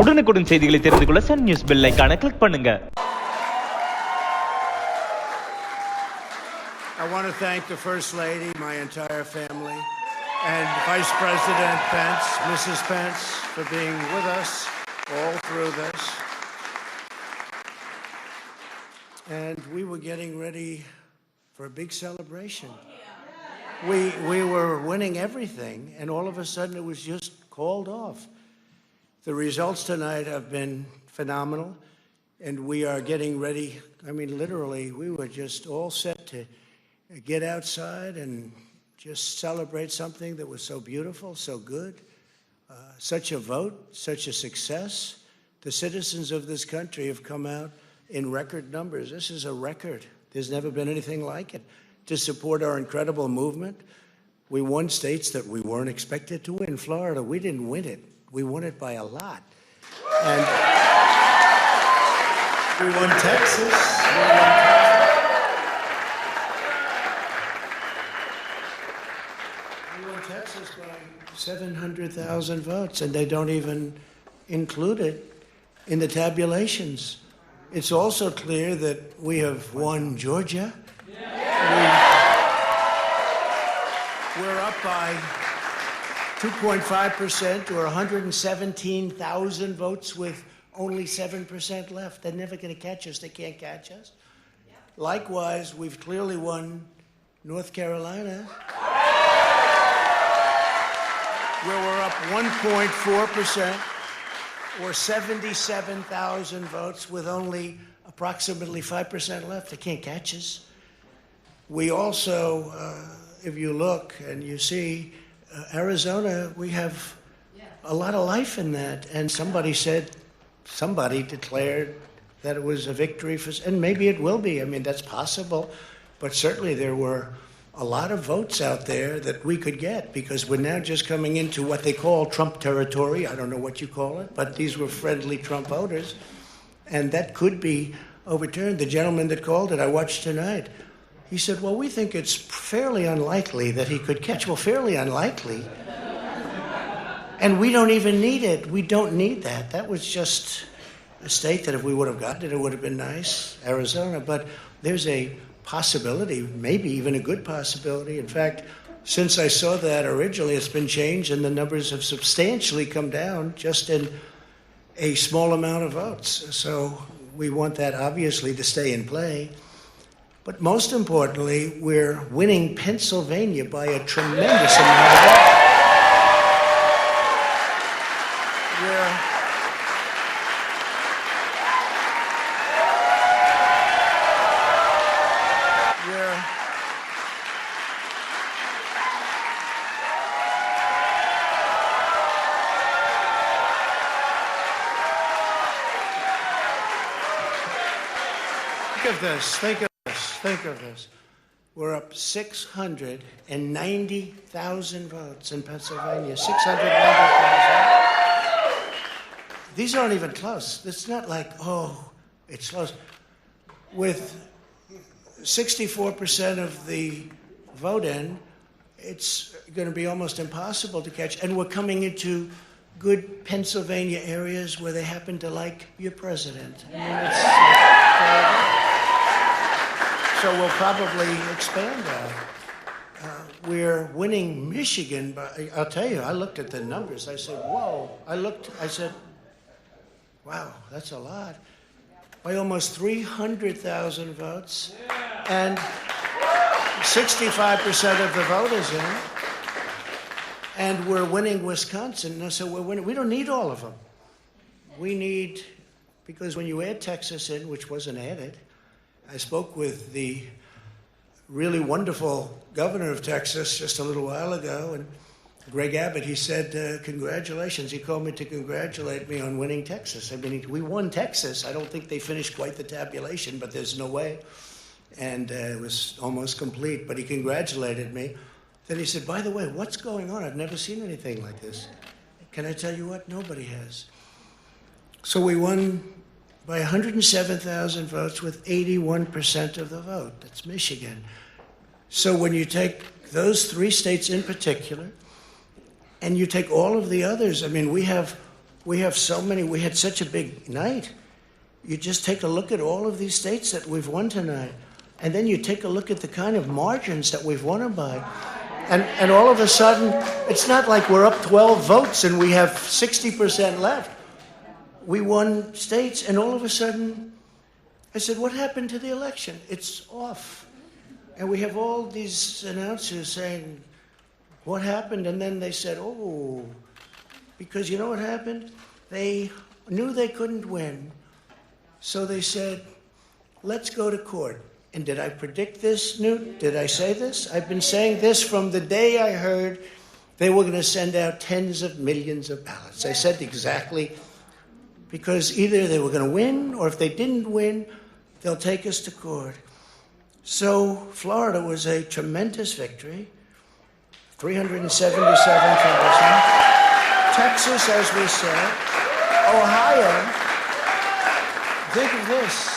உடனுக்குடன் செய்திகளை தெரிந்து கொள்ள சன் நியூஸ் பெல் ஐகானை கிளிக் பண்ணுங்க. I want to thank the First Lady, my entire family, and Vice President Pence, Mrs. Pence, for being with us all through this. And we were getting ready for a big celebration. We were winning everything, and all of a sudden it was just called off. The results tonight have been phenomenal, and we are getting ready. I mean, literally, we were just all set to get outside and just celebrate something that was so beautiful, so good, such a vote, such a success. The citizens of this country have come out in record numbers. This is a record. There's never been anything like it. To support our incredible movement, we won states that we weren't expected to win. Florida, we didn't win it. We won it by a lot. And we won Texas. We won Texas by 700,000 votes, and they don't even include it in the tabulations. It's also clear that we have won Georgia. We're up by 2.5% or 117,000 votes with only 7% left. They're never going to catch us. They can't catch us. Likewise, we've clearly won North Carolina, where we're up 1.4% or 77,000 votes with only approximately 5% left. They can't catch us. We also, if you look and you see, Arizona, we have a lot of life in that. And somebody declared that it was a victory for, and maybe it will be. I mean, that's possible. But certainly there were a lot of votes out there that we could get, because we're now just coming into what they call Trump territory. I don't know what you call it, but these were friendly Trump voters. And that could be overturned. The gentleman that called it, I watched tonight. He said, well, we think it's fairly unlikely that he could catch. Well, fairly unlikely. And we don't even need it. We don't need that. That was just a state that if we would have gotten it, it would have been nice, Arizona. But there's a possibility, maybe even a good possibility. In fact, since I saw that originally, it's been changed, and the numbers have substantially come down just in a small amount of votes. So we want that, obviously, to stay in play. But most importantly, we're winning Pennsylvania by a tremendous amount of votes. Think of this. We're up 690,000 votes in Pennsylvania. 690,000. These aren't even close. It's not like, oh, it's close. With 64% of the vote in, it's going to be almost impossible to catch. And we're coming into good Pennsylvania areas where they happen to like your president. I mean, it's so we'll probably expand that. We're winning Michigan by, I'll tell you, I looked at the numbers. I said, whoa. I said, wow, that's a lot. By almost 300,000 votes. And 65% of the vote is in. And we're winning Wisconsin. So we're winning. We don't need all of them. We need, because when you add Texas in, which wasn't added, I spoke with the really wonderful governor of Texas just a little while ago, and Greg Abbott, he said, congratulations. He called me to congratulate me on winning Texas. I mean, we won Texas. I don't think they finished quite the tabulation, but there's no way. And it was almost complete, but he congratulated me. Then he said, by the way, what's going on? I've never seen anything like this. Can I tell you what? Nobody has. So we won by 107,000 votes with 81% of the vote. That's Michigan. So when you take those three states in particular, and you take all of the others, I mean, we have We have so many. We had such a big night. You just take a look at all of these states that we've won tonight. And then you take a look at the kind of margins that we've won them by. And all of a sudden, it's not like we're up 12 votes and we have 60% left. We won states, and all of a sudden, I said, what happened to the election? It's off. And we have all these announcers saying, what happened? And then they said, oh, because you know what happened? They knew they couldn't win. So they said, let's go to court. And did I predict this, Newt? Did I say this? I've been saying this from the day I heard they were going to send out tens of millions of ballots. I said exactly, because either they were going to win, or if they didn't win, they'll take us to court. So Florida was a tremendous victory, 377,000. Texas, as we said. Ohio, think of this.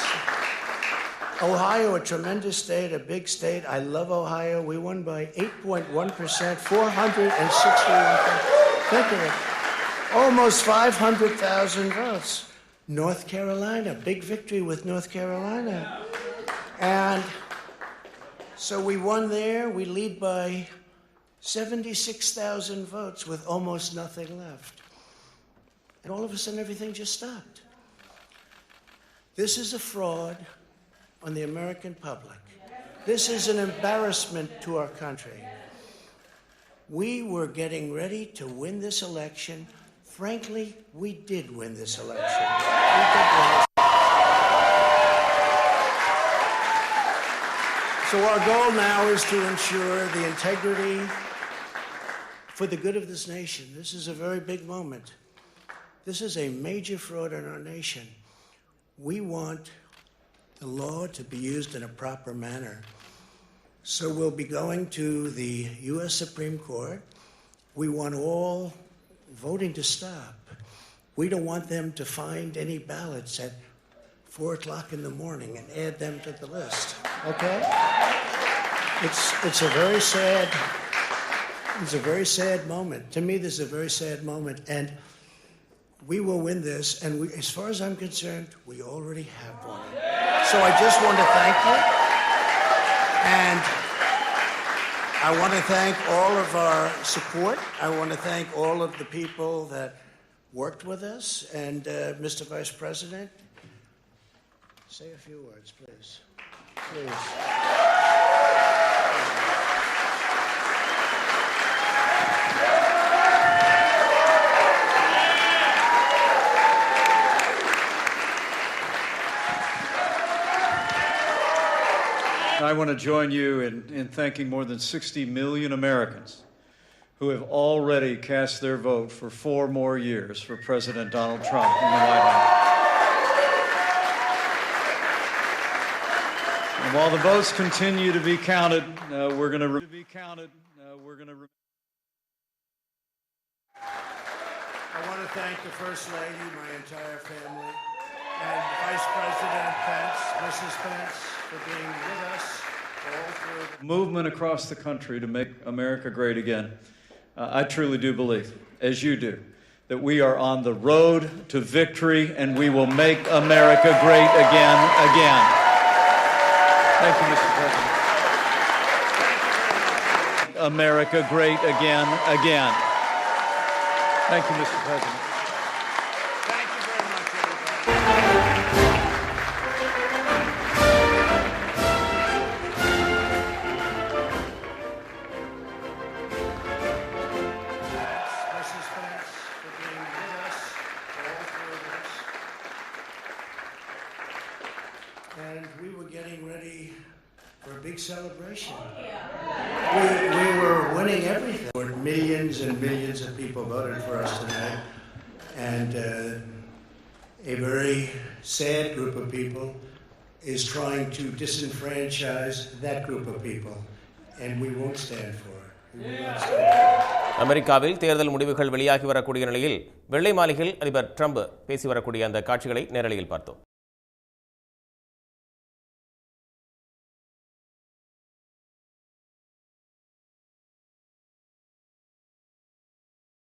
Ohio, a tremendous state, a big state. I love Ohio. We won by 8.1%, 461. Think of it. Almost 500,000 votes. North Carolina, big victory with North Carolina. And so we won there. We lead by 76,000 votes with almost nothing left. And all of a sudden, everything just stopped. This is a fraud on the American public. This is an embarrassment to our country. We were getting ready to win this election. Frankly, we did win this election. So our goal now is to ensure the integrity for the good of this nation. This is a very big moment. This is a major fraud in our nation. We want the law to be used in a proper manner. So we'll be going to the U.S. Supreme Court. We want all voting to stop. We don't want them to find any ballots at 4 o'clock in the morning and add them to the list. Okay? It's a very sad moment. To me, this is a very sad moment. And we will win this. And we, as far as I'm concerned, we already have won it. So I just want to thank you. And I want to thank all of our support. I want to thank all of the people that worked with us. And Mr. Vice President, say a few words, please. Please. I want to join you in thanking more than 60 million Americans who have already cast their vote for 4 more years for President Donald Trump in the White House. And while the votes continue to be counted, we're going to I want to thank the First Lady, my entire family, and Vice President Pence, Mrs. Pence, for being with us all through the movement across the country to make America great again. I truly do believe, as you do, that we are on the road to victory and we will make America great again. Thank you, Mr. President. America great again. Thank you, Mr. President. Thank you very much, Mrs. Pence, for being with us all through this. And we were getting ready for a big celebration. We were winning everything. Millions and millions of people voted for us tonight. And a very sad group of people is trying to disenfranchise that group of people. And we won't stand for it. We will not stand for it. அமெரிக்காவில் தேர்தல் முடிவுகள் வெளியாகி வரக்கூடிய நிலையில் வெள்ளை மாளிகையில் அதிபர் Trump பேசி வரக்கூடிய அந்த காட்சிகளை நேரலையில் பார்த்தோம்.